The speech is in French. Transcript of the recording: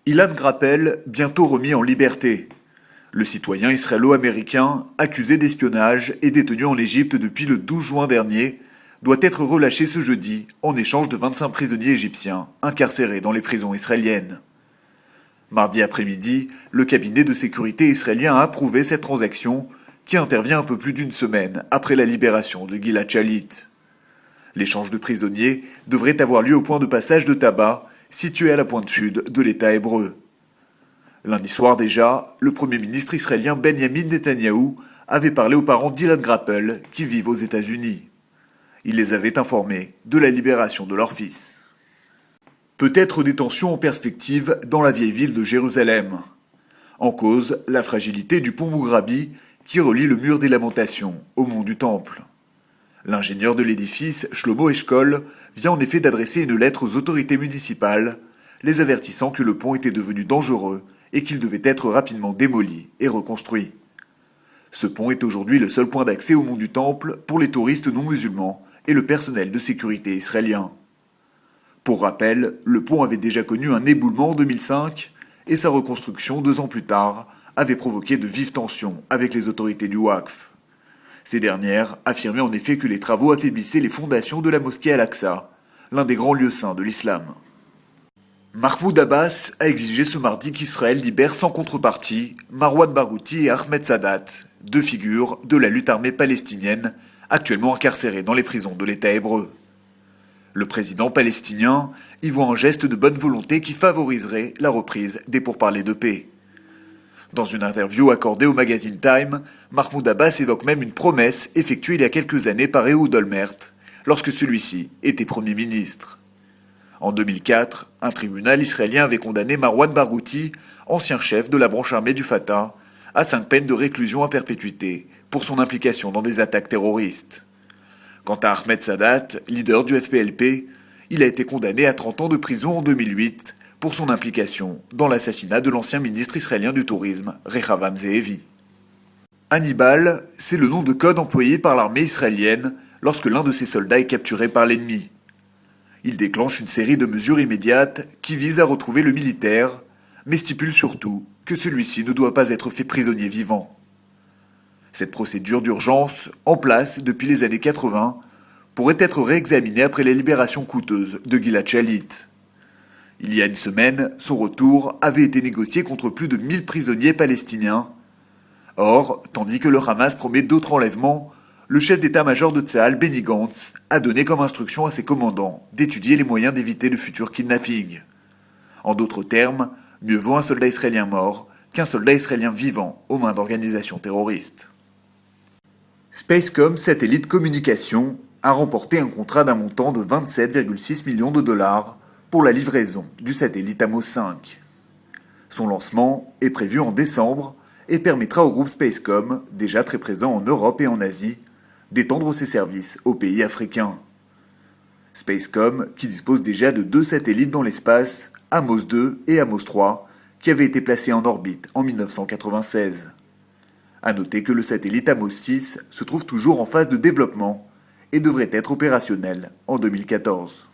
Ilan Grappel, bientôt remis en liberté. Le citoyen israélo-américain, accusé d'espionnage et détenu en Égypte depuis le 12 juin dernier, doit être relâché ce jeudi en échange de 25 prisonniers égyptiens incarcérés dans les prisons israéliennes. Mardi après-midi, le cabinet de sécurité israélien a approuvé cette transaction qui intervient un peu plus d'une semaine après la libération de Gilad Shalit. L'échange de prisonniers devrait avoir lieu au point de passage de Taba, situé à la pointe sud de l'État hébreu. Lundi soir déjà, le Premier ministre israélien Benjamin Netanyahou avait parlé aux parents d'Ilan Grappel qui vivent aux États-Unis. Il les avait informés de la libération de leur fils. Peut-être des tensions en perspective dans la vieille ville de Jérusalem. En cause, la fragilité du pont Mougrabi qui relie le mur des Lamentations au mont du Temple. L'ingénieur de l'édifice, Shlomo Eshkol, vient en effet d'adresser une lettre aux autorités municipales, les avertissant que le pont était devenu dangereux et qu'il devait être rapidement démoli et reconstruit. Ce pont est aujourd'hui le seul point d'accès au mont du Temple pour les touristes non musulmans et le personnel de sécurité israélien. Pour rappel, le pont avait déjà connu un éboulement en 2005 et sa reconstruction 2 ans plus tard avait provoqué de vives tensions avec les autorités du Waqf. Ces dernières affirmaient en effet que les travaux affaiblissaient les fondations de la mosquée Al-Aqsa, l'un des grands lieux saints de l'islam. Mahmoud Abbas a exigé ce mardi qu'Israël libère sans contrepartie Marwan Barghouti et Ahmed Sadat, 2 figures de la lutte armée palestinienne, actuellement incarcérées dans les prisons de l'État hébreu. Le président palestinien y voit un geste de bonne volonté qui favoriserait la reprise des pourparlers de paix. Dans une interview accordée au magazine Time, Mahmoud Abbas évoque même une promesse effectuée il y a quelques années par Ehud Olmert, lorsque celui-ci était Premier ministre. En 2004, un tribunal israélien avait condamné Marwan Barghouti, ancien chef de la branche armée du Fatah, à 5 peines de réclusion à perpétuité pour son implication dans des attaques terroristes. Quant à Ahmed Sadat, leader du FPLP, il a été condamné à 30 ans de prison en 2008 pour son implication dans l'assassinat de l'ancien ministre israélien du Tourisme, Rehavam Ze'evi. Hannibal, c'est le nom de code employé par l'armée israélienne lorsque l'un de ses soldats est capturé par l'ennemi. Il déclenche une série de mesures immédiates qui visent à retrouver le militaire, mais stipule surtout que celui-ci ne doit pas être fait prisonnier vivant. Cette procédure d'urgence, en place depuis les années 80, pourrait être réexaminée après la libération coûteuse de Gilad Shalit. Il y a une semaine, son retour avait été négocié contre plus de 1000 prisonniers palestiniens. Or, tandis que le Hamas promet d'autres enlèvements, le chef d'état-major de Tsahal, Benny Gantz, a donné comme instruction à ses commandants d'étudier les moyens d'éviter de futurs kidnappings. En d'autres termes, mieux vaut un soldat israélien mort qu'un soldat israélien vivant aux mains d'organisations terroristes. Spacecom Satellite Communication a remporté un contrat d'un montant de 27,6 millions de dollars pour la livraison du satellite Amos 5. Son lancement est prévu en décembre et permettra au groupe Spacecom, déjà très présent en Europe et en Asie, d'étendre ses services aux pays africains. Spacecom, qui dispose déjà de 2 satellites dans l'espace, Amos 2 et Amos 3, qui avaient été placés en orbite en 1996. À noter que le satellite Amos 6 se trouve toujours en phase de développement et devrait être opérationnel en 2014.